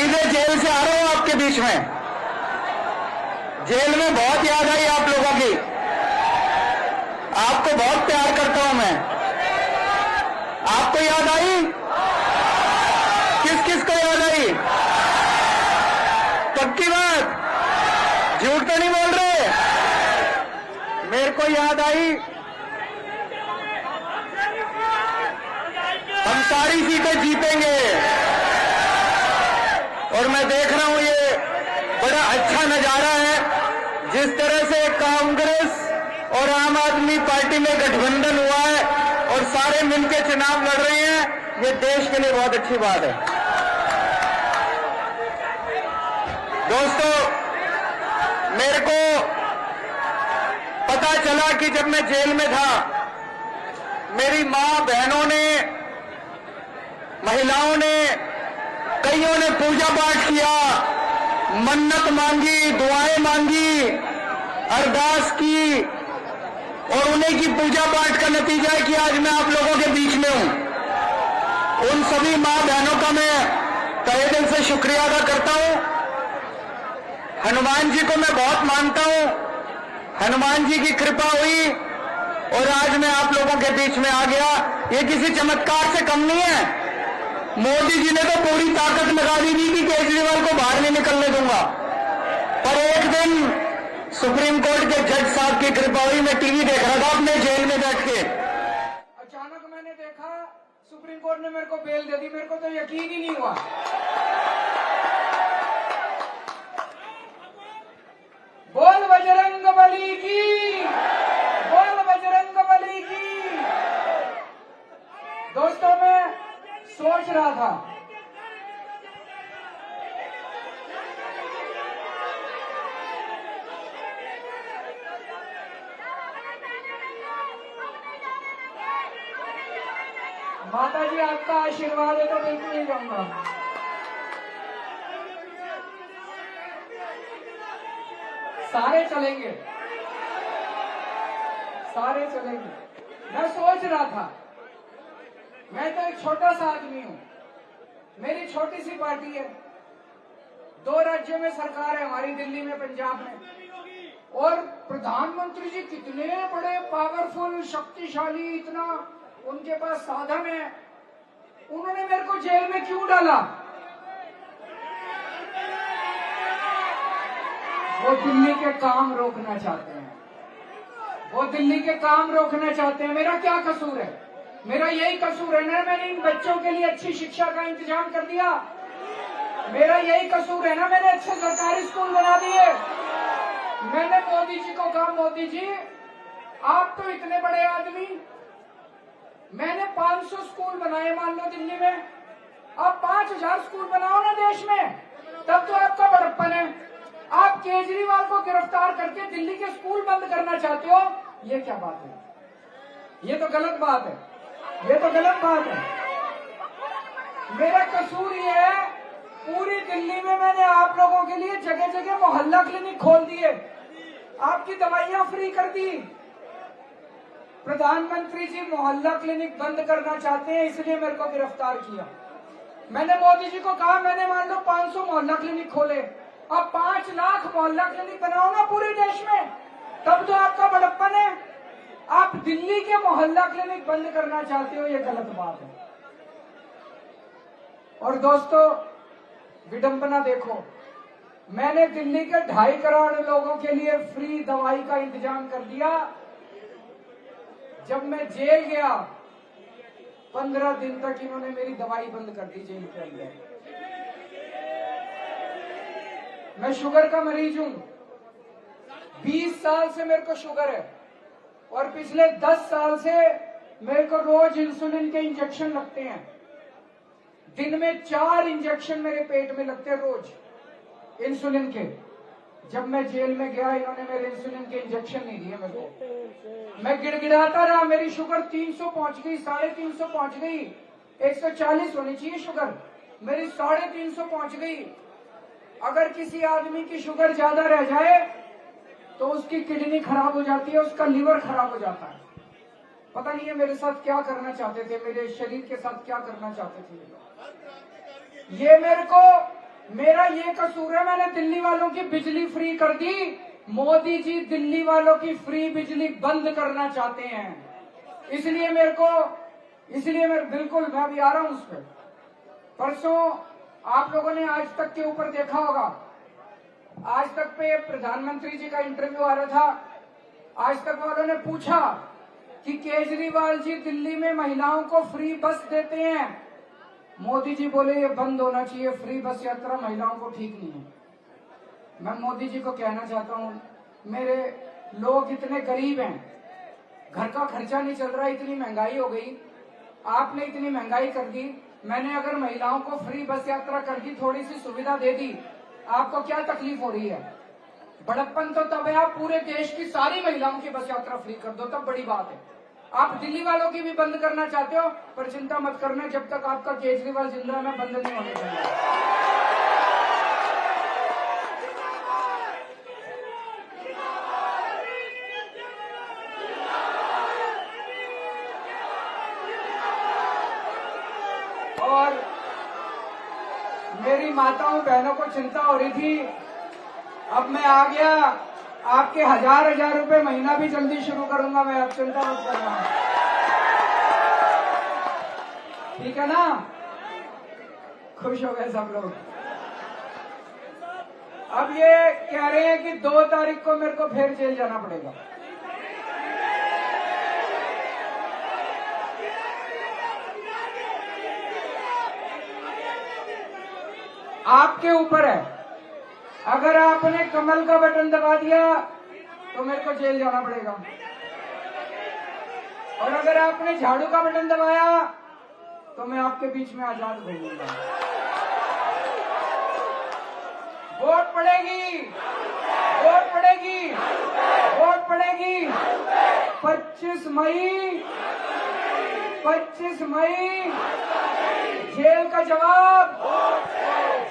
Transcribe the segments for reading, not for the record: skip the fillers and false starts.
सीधे जेल से आ रहा हूं आपके बीच में। जेल में बहुत याद आई आप लोगों की, आपको बहुत प्यार करता हूं मैं। आपको याद आई? किस किस को याद आई? पक्की बात, झूठ तो नहीं बोल रहे? मेरे को याद आई। हम सारी सीटें जीतेंगे और मैं देख रहा हूं ये बड़ा अच्छा नजारा है, जिस तरह से कांग्रेस और आम आदमी पार्टी में गठबंधन हुआ है और सारे मिलकर चुनाव लड़ रहे हैं। ये देश के लिए बहुत अच्छी बात है। दोस्तों, मेरे को पता चला कि जब मैं जेल में था, मेरी मां बहनों ने, महिलाओं ने, कईयों ने पूजा पाठ किया, मन्नत मांगी, दुआएं मांगी, अरदास की, और उन्हीं की पूजा पाठ का नतीजा है कि आज मैं आप लोगों के बीच में हूं। उन सभी मां बहनों का मैं तहे दिल से शुक्रिया अदा करता हूं। हनुमान जी को मैं बहुत मानता हूं। हनुमान जी की कृपा हुई और आज मैं आप लोगों के बीच में आ गया। ये किसी चमत्कार से कम नहीं है। मोदी जी ने तो पूरी ताकत लगा दी थी कि केजरीवाल को बाहर नहीं निकलने दूंगा, पर एक दिन सुप्रीम कोर्ट के जज साहब की कृपा हुई। मैं टीवी देख रहा था अपने जेल में बैठ के, अचानक मैंने देखा सुप्रीम कोर्ट ने मेरे को बेल दे दी। मेरे को तो यकीन ही नहीं हुआ। बोल बजरंगबली की, बोल बजरंगबली की। दोस्तों, मैं सोच रहा था, माता जी आपका आशीर्वाद है तो बिल्कुल नहीं जाऊंगा। सारे चलेंगे, सारे चलेंगे। मैं सोच रहा था, मैं तो एक छोटा सा आदमी हूं, मेरी छोटी सी पार्टी है, 2 राज्यों में सरकार है हमारी, दिल्ली में, पंजाब में, और प्रधानमंत्री जी कितने बड़े पावरफुल, शक्तिशाली, इतना उनके पास साधन है। उन्होंने मेरे को जेल में क्यों डाला? वो दिल्ली के काम रोकना चाहते हैं, वो दिल्ली के काम रोकना चाहते हैं। मेरा क्या कसूर है? मेरा यही कसूर है ना, मैंने इन बच्चों के लिए अच्छी शिक्षा का इंतजाम कर दिया। मेरा यही कसूर है ना, मैंने अच्छे सरकारी स्कूल बना दिए। मैंने मोदी जी को कहा, मोदी जी आप तो इतने बड़े आदमी, मैंने 500 स्कूल बनाए मान लो दिल्ली में, आप 5000 स्कूल बनाओ ना देश में, तब तो आपका बड़प्पन है। आप केजरीवाल को गिरफ्तार करके दिल्ली के स्कूल बंद करना चाहते हो, ये क्या बात है? ये तो गलत बात है, ये तो गलत बात है। मेरा कसूर ये है, पूरी दिल्ली में मैंने आप लोगों के लिए जगह जगह मोहल्ला क्लिनिक खोल दिए, आपकी दवाइयां फ्री कर दी। प्रधानमंत्री जी मोहल्ला क्लिनिक बंद करना चाहते हैं, इसलिए मेरे को गिरफ्तार किया। मैंने मोदी जी को कहा, मैंने मान लो 500 मोहल्ला क्लिनिक खोले, अब 5 लाख मोहल्ला क्लिनिक बनाओ ना पूरे देश में, तब तो आपका बड़प्पन है। आप दिल्ली के मोहल्ला क्लिनिक बंद करना चाहते हो, ये गलत बात है। और दोस्तों, विडंबना देखो, मैंने दिल्ली के 2.5 करोड़ लोगों के लिए फ्री दवाई का इंतजाम कर दिया। जब मैं जेल गया, 15 दिन तक इन्होंने मेरी दवाई बंद कर दी जेल के अंदर। मैं शुगर का मरीज हूं, 20 साल से मेरे को शुगर है, और पिछले 10 साल से मेरे को रोज इंसुलिन के इंजेक्शन लगते हैं। दिन में 4 इंजेक्शन मेरे पेट में लगते हैं रोज इंसुलिन के। जब मैं जेल में गया, इन्होंने मेरे इंसुलिन के इंजेक्शन नहीं दिए मेरे को। मैं गिड़गिड़ाता रहा, मेरी शुगर 300 पहुंच गई, 350 पहुंच गई। 140 होनी चाहिए शुगर, मेरी 350 पहुंच गई। अगर किसी आदमी की शुगर ज्यादा रह जाए तो उसकी किडनी खराब हो जाती है, उसका लीवर खराब हो जाता है। पता नहीं है मेरे साथ क्या करना चाहते थे, मेरे शरीर के साथ क्या करना चाहते थे ये मेरे को मेरा ये कसूर है, मैंने दिल्ली वालों की बिजली फ्री कर दी। मोदी जी दिल्ली वालों की फ्री बिजली बंद करना चाहते हैं। इसलिए मैं बिल्कुल मैं भी आ रहा हूं उस पर। परसों आप लोगों ने आज तक के ऊपर देखा होगा, आज तक पे प्रधानमंत्री जी का इंटरव्यू आ रहा था। आज तक वालों ने पूछा कि केजरीवाल जी दिल्ली में महिलाओं को फ्री बस देते हैं। मोदी जी बोले ये बंद होना चाहिए, फ्री बस यात्रा महिलाओं को ठीक नहीं है। मैं मोदी जी को कहना चाहता हूँ, मेरे लोग इतने गरीब हैं, घर का खर्चा नहीं चल रहा, इतनी महंगाई हो गई, आपने इतनी महंगाई कर दी। मैंने अगर महिलाओं को फ्री बस यात्रा कर दी, थोड़ी सी सुविधा दे दी, आपको क्या तकलीफ हो रही है? बड़प्पन तो तब है आप पूरे देश की सारी महिलाओं की बस यात्रा फ्री कर दो, तब बड़ी बात है। आप दिल्ली वालों की भी बंद करना चाहते हो, पर चिंता मत करना, जब तक आपका केजरीवाल जिंदा है मैं बंद नहीं होने दूंगा। और मेरी माताओं बहनों को चिंता हो रही थी, अब मैं आ गया, आपके 1000 रुपए महीना भी जल्दी शुरू करूंगा मैं, अब चिंता मत करना, ठीक है ना? खुश हो गए सब लोग। अब ये कह रहे हैं कि 2 तारीख को मेरे को फिर जेल जाना पड़ेगा। आपके ऊपर है, अगर आपने कमल का बटन दबा दिया तो मेरे को जेल जाना पड़ेगा, और अगर आपने झाड़ू का बटन दबाया तो मैं आपके बीच में आजाद घूमूंगा। वोट पड़ेगी, वोट पड़ेगी, वोट पड़ेगी 25 मई जेल का जवाब,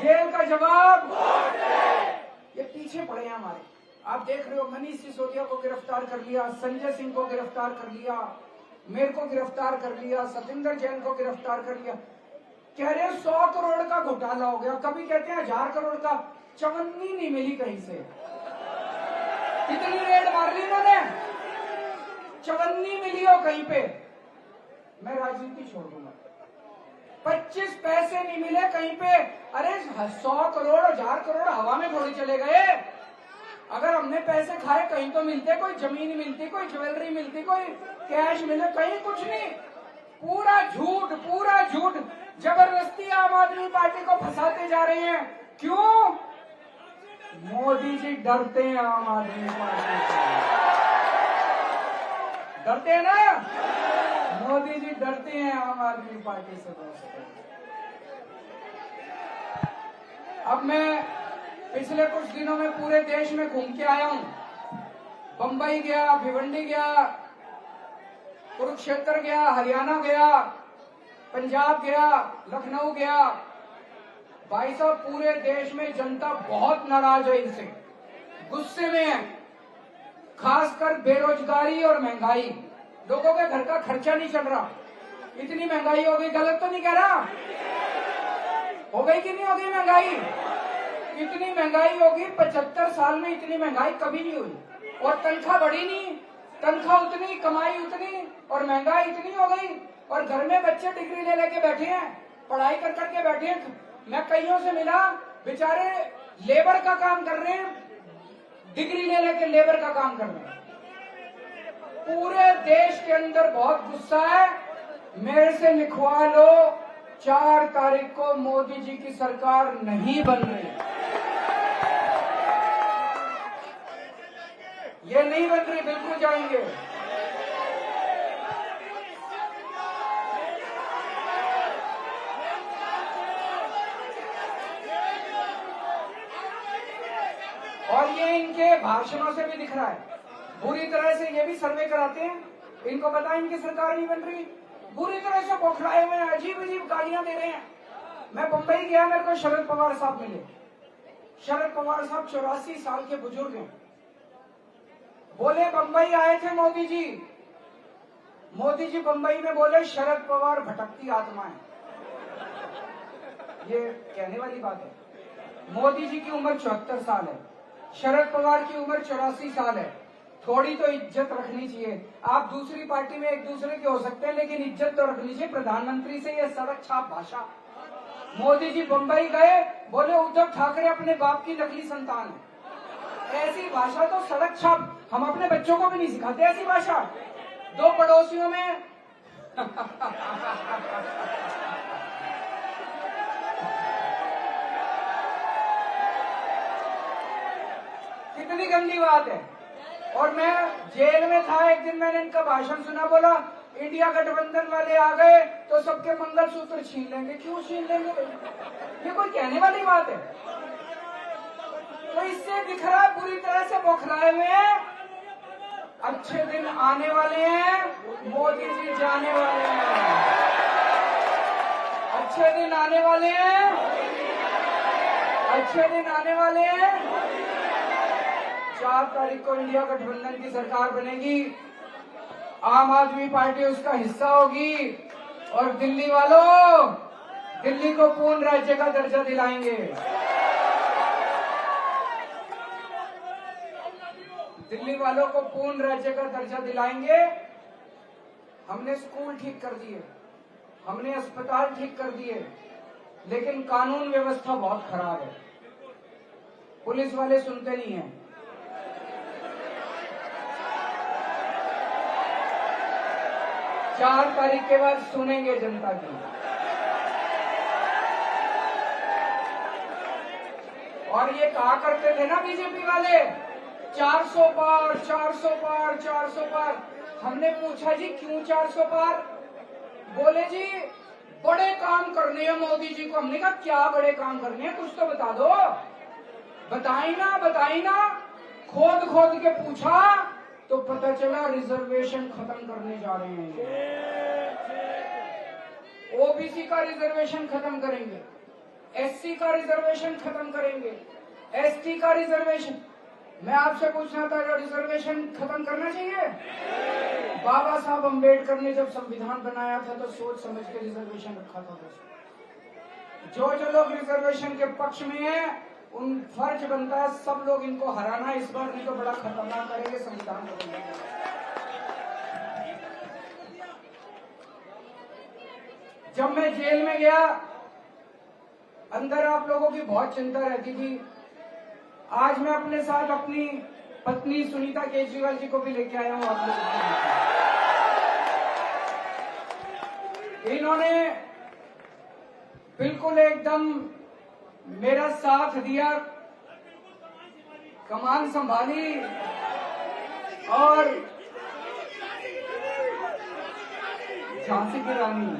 जेल का जवाब। ये पीछे पड़े हैं हमारे, आप देख रहे हो, मनीष सिसोदिया को गिरफ्तार कर लिया, संजय सिंह को गिरफ्तार कर लिया, मेरे को गिरफ्तार कर लिया, सतिंदर जैन को गिरफ्तार कर लिया। कह रहे 100 करोड़ का घोटाला हो गया, कभी कहते हैं 1000 करोड़ का। चवन्नी नहीं मिली कहीं से, कितनी रेड मार ली इन्होंने, चवन्नी मिली हो कहीं पे, मैं राजनीति छोड़ दूंगा। 25 पैसे नहीं मिले कहीं पे। अरे 100 करोड़ 1000 करोड़ हवा में थोड़ी चले गए। अगर हमने पैसे खाए कहीं तो मिलते, कोई जमीन मिलती, कोई ज्वेलरी मिलती, कोई कैश मिले, कहीं कुछ नहीं। पूरा झूठ, पूरा झूठ। जबरदस्ती आम आदमी पार्टी को फंसाते जा रहे हैं। क्यों? मोदी जी डरते हैं आम आदमी पार्टी से, डरते हैं ना, मोदी जी डरते हैं आम आदमी पार्टी से दोस्तों। अब मैं पिछले कुछ दिनों में पूरे देश में घूम के आया हूं, बंबई गया, भिवंडी गया, कुरुक्षेत्र गया, हरियाणा गया, पंजाब गया, लखनऊ गया। भाई साहब, पूरे देश में जनता बहुत नाराज है इनसे, गुस्से में है, खासकर बेरोजगारी और महंगाई। लोगों के घर का खर्चा नहीं चल रहा, इतनी महंगाई हो गई। गलत तो नहीं कह रहा, हो गई कि नहीं हो गई महंगाई? इतनी महंगाई होगी, 75 साल में इतनी महंगाई कभी नहीं हुई। और तनख्वाह बढ़ी नहीं, तनख्वाह उतनी, कमाई उतनी, और महंगाई इतनी हो गई। और घर में बच्चे डिग्री ले लेके बैठे हैं, पढ़ाई कर करके बैठे हैं। मैं कईयों से मिला, बेचारे लेबर का काम कर रहे हैं, डिग्री ले लेके लेबर का काम कर रहे हैं। पूरे देश के अंदर बहुत गुस्सा है। मेरे से लिखवा लो, 4 तारीख को मोदी जी की सरकार नहीं बन रही, ये नहीं बन रही, बिल्कुल जाएंगे। और ये इनके भाषणों से भी दिख रहा है। बुरी तरह से ये भी सर्वे कराते हैं, इनको पता है इनकी सरकार नहीं बन रही, बुरी तरह से बौखलाए हुए हैं, अजीब अजीब गालियां दे रहे हैं। मैं बंबई गया, मेरे को शरद पवार साहब मिले। शरद पवार साहब 84 साल के बुजुर्ग हैं। बोले बंबई आए थे मोदी जी, मोदी जी बंबई में बोले शरद पवार भटकती आत्मा है। ये कहने वाली बात है। मोदी जी की उम्र 74 साल है, शरद पवार की उम्र 84 साल है। थोड़ी तो इज्जत रखनी चाहिए। आप दूसरी पार्टी में एक दूसरे के हो सकते हैं, लेकिन इज्जत तो रखनी चाहिए। प्रधानमंत्री से ये सड़क छाप भाषा। मोदी जी बंबई गए, बोले उद्धव ठाकरे अपने बाप की नकली संतान है। ऐसी भाषा तो सड़क छाप, हम अपने बच्चों को भी नहीं सिखाते ऐसी भाषा। दो पड़ोसियों में कितनी गंदी बात है। और मैं जेल में था एक दिन, मैंने इनका भाषण सुना, बोला इंडिया गठबंधन वाले आ गए तो सबके मंगलसूत्र छीन लेंगे। क्यों छीन लेंगे? ये कोई कहने वाली बात है? तो इससे दिख रहा है पूरी तरह से बौखलाए हुए हैं। अच्छे दिन आने वाले हैं, मोदी जी जाने वाले हैं। अच्छे दिन आने वाले हैं, अच्छे दिन आने वाले हैं। 4 तारीख को इंडिया गठबंधन की सरकार बनेगी, आम आदमी पार्टी उसका हिस्सा होगी, और दिल्ली वालों, दिल्ली को पूर्ण राज्य का दर्जा दिलाएंगे। दिल्ली वालों को पूर्ण राज्य का दर्जा दिलाएंगे। हमने स्कूल ठीक कर दिए, हमने अस्पताल ठीक कर दिए, लेकिन कानून व्यवस्था बहुत खराब है। पुलिस वाले सुनते नहीं हैं। चार तारीख के बाद सुनेंगे जनता की। और ये कहा करते थे ना बीजेपी वाले, 400 पार, 400 पार, 400 पार। हमने पूछा जी क्यों 400 पार? बोले जी बड़े काम करने हैं मोदी जी को। हमने कहा क्या बड़े काम करने हैं, कुछ तो बता दो। बताई ना, बताई ना। खोद खोद के पूछा तो पता चला रिजर्वेशन खत्म करने जा रहे हैं। ओबीसी का रिजर्वेशन खत्म करेंगे, एससी का रिजर्वेशन खत्म करेंगे, एसटी का रिजर्वेशन। मैं आपसे पूछना था, रिजर्वेशन खत्म करना चाहिए? बाबा साहब अम्बेडकर ने जब संविधान बनाया था तो सोच समझ के रिजर्वेशन रखा था। जो लोग रिजर्वेशन के पक्ष में हैं, उन फर्ज बनता है सब लोग इनको हराना इस बार, नहीं तो बड़ा खतरनाक करेंगे संविधान को। जब मैं जेल में गया, अंदर आप लोगों की बहुत चिंता रहती थी। आज मैं अपने साथ अपनी पत्नी सुनीता केजरीवाल जी को भी लेके आया हूं आप लोगों को। इन्होंने बिल्कुल एकदम मेरा साथ दिया, कमान संभाली। और झांसी की रानी,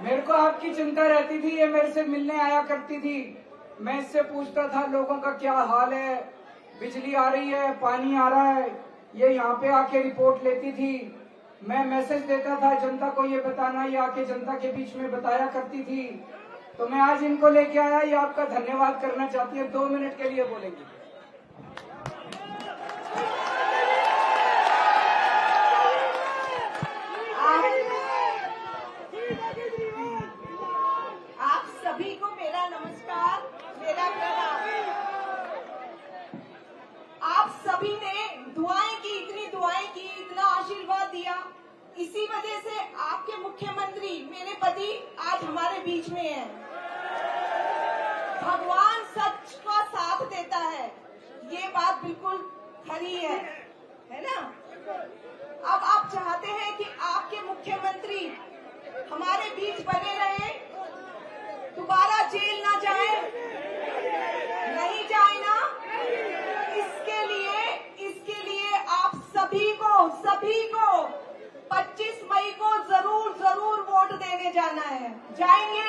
मेरे को आपकी चिंता रहती थी। ये मेरे से मिलने आया करती थी, मैं इससे पूछता था लोगों का क्या हाल है, बिजली आ रही है, पानी आ रहा है। ये यहाँ पे आके रिपोर्ट लेती थी, मैं मैसेज देता था जनता को ये बताना, ये आके जनता के बीच में बताया करती थी। तो मैं आज इनको लेके आया, ये आपका धन्यवाद करना चाहती है। 2 मिनट के लिए बोलेंगे। आप सभी को मेरा नमस्कार, मेरा प्रणाम। आप सभी ने दुआएं की, इतनी दुआएं की, इतना आशीर्वाद दिया। इसी वजह से आपके मुख्यमंत्री मेरे पति आज हमारे बीच में हैं। भगवान सच का साथ देता है, ये बात बिल्कुल खरी है ना? अब आप चाहते हैं कि आपके मुख्यमंत्री हमारे बीच बने रहे, दोबारा जेल ना जाए, नहीं जाए ना? इसके लिए आप सभी को 25 मई को जरूर वोट देने जाना है। जाएंगे?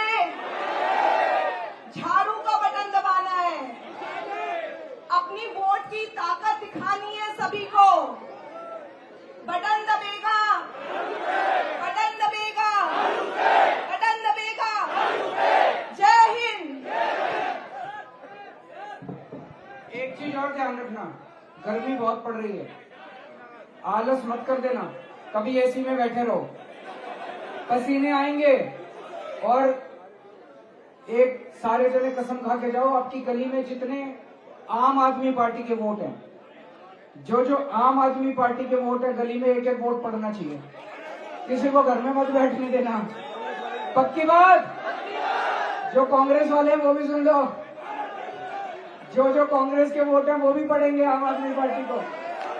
झाड़ू का बटन दबाना है, अपनी वोट की ताकत दिखानी है सभी को। बटन दबेगा, बटन दबेगा, बटन दबेगा। जय हिंद। एक चीज और ध्यान रखना, गर्मी बहुत पड़ रही है, आलस मत कर देना, कभी एसी में बैठे रहो, पसीने आएंगे। और एक सारे जने कसम खा के जाओ, आपकी गली में जितने आम आदमी पार्टी के वोट हैं, जो आम आदमी पार्टी के वोट है, गली में एक एक वोट पड़ना चाहिए, किसी को घर में मत बैठने देना। पक्की बात। जो कांग्रेस वाले हैं वो भी सुन लो, जो कांग्रेस के वोट हैं वो भी पड़ेंगे आम आदमी पार्टी को।